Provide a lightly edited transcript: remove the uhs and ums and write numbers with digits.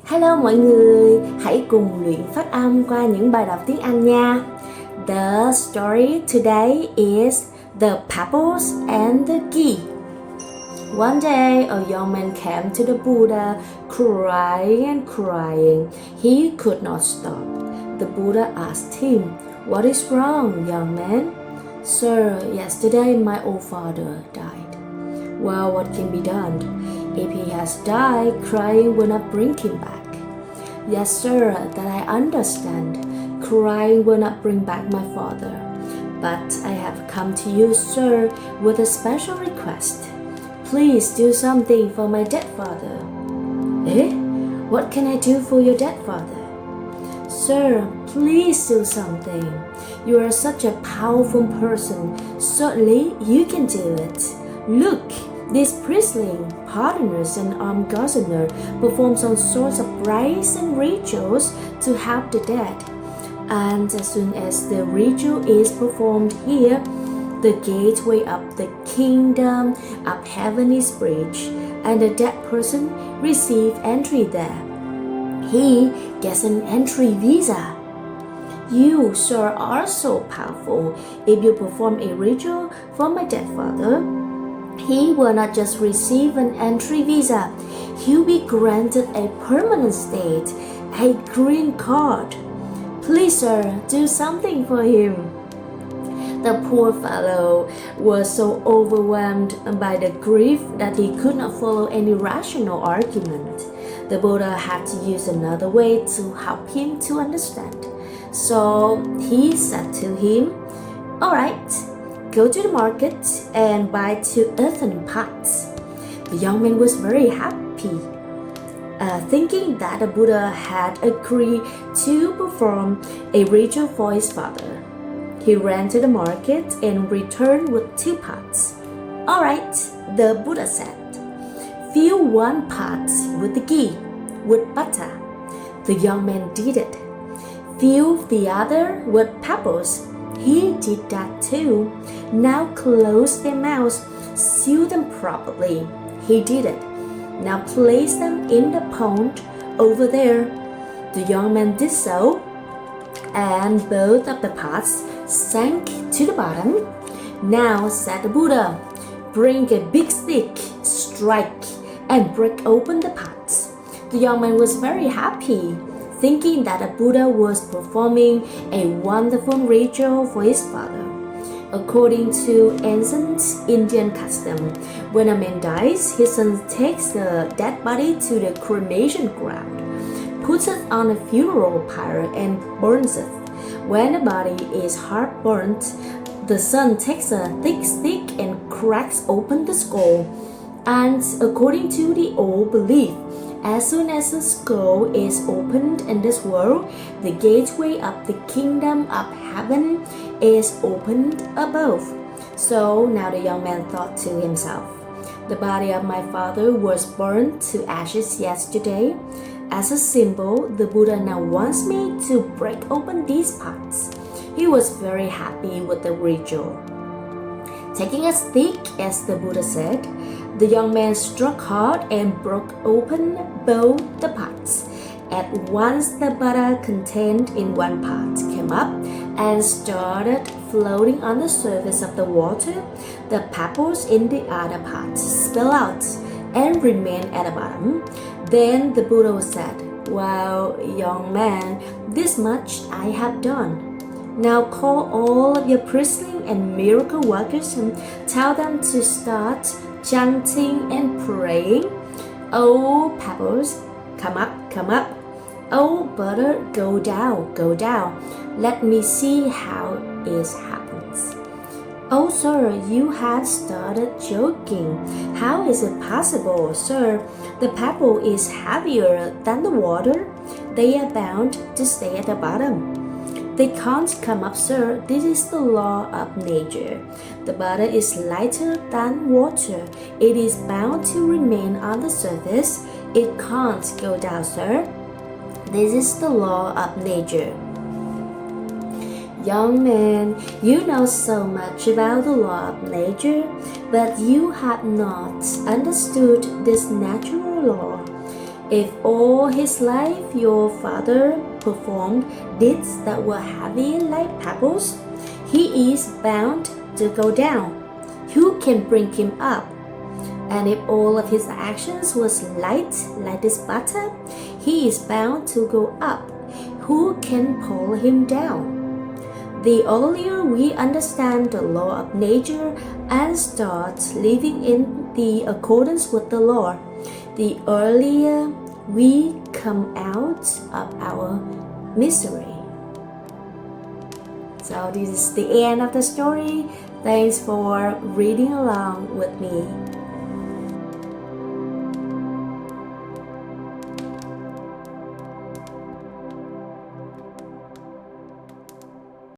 Hello mọi người, hãy cùng luyện phát âm qua những bài đọc tiếng Anh nha. The story today is The Pebbles and The Ghee. One day, a young man came to the Buddha, crying and crying. He could not stop. The Buddha asked him, "What is wrong, young man?" "Sir, yesterday my old father died." "Well, what can be done? If he has died, crying will not bring him back." "Yes, sir, that I understand. Crying will not bring back my father. But I have come to you, sir, with a special request. Please do something for my dead father." "Eh? What can I do for your dead father?" "Sir, please do something. You are such a powerful person. Certainly you can do it. Look, this priestling, parishioners, and gardener performs all sorts of rites and rituals to help the dead. And as soon as the ritual is performed here, the gateway of the kingdom of heaven is breached, and the dead person receives entry there. He gets an entry visa. You, sir, are so powerful. If you perform a ritual for my dead father, he will not just receive an entry visa, he'll be granted a permanent state, a green card. Please, sir, do something for him." The poor fellow was so overwhelmed by the grief that he could not follow any rational argument. The Buddha had to use another way to help him to understand. So he said to him, "All right, go to the market and buy 2 earthen pots." The young man was very happy, thinking that the Buddha had agreed to perform a ritual for his father. He ran to the market and returned with 2 pots. "All right," the Buddha said. "Fill 1 pot with the ghee, with butter." The young man did it. "Fill the other with pebbles." He did that too. "Now close their mouths, seal them properly." He did it. "Now place them in the pond over there." The young man did so, and both of the pots sank to the bottom. "Now," said the Buddha, "bring a big stick, strike, and break open the pots." The young man was very happy, thinking that the Buddha was performing a wonderful ritual for his father. According to ancient Indian custom, when a man dies, his son takes the dead body to the cremation ground, puts it on a funeral pyre, and burns it. When the body is hard burnt, the son takes a thick stick and cracks open the skull. And according to the old belief, as soon as the skull is opened in this world, the gateway of the kingdom of heaven is opened above. So now the young man thought to himself, "The body of my father was burned to ashes yesterday. As a symbol, the Buddha now wants me to break open these pots." He was very happy with the ritual. Taking a stick, as the Buddha said, the young man struck hard and broke open both the pots. At once the butter contained in one pot came up and started floating on the surface of the water. The pebbles in the other pot spilled out and remained at the bottom. Then the Buddha said, "Well, young man, this much I have done. Now call all of your priestling and miracle workers and tell them to start chanting and praying. Oh, pebbles, come up, come up. Oh, butter, go down, go down. Let me see how it happens." "Oh, sir, you have started joking. How is it possible, sir? The pebble is heavier than the water. They are bound to stay at the bottom." "They can't come up, sir. This is the law of nature. The butter is lighter than water. It is bound to remain on the surface. It can't go down, sir. This is the law of nature." "Young man, you know so much about the law of nature, but you have not understood this natural law. If all his life your father performed deeds that were heavy like pebbles, he is bound to go down. Who can bring him up? And if all of his actions was light like this butter, he is bound to go up. Who can pull him down? The earlier we understand the law of nature and start living in the accordance with the law, the earlier we come out of our misery. So this is the end of the story. Thanks for reading along with me.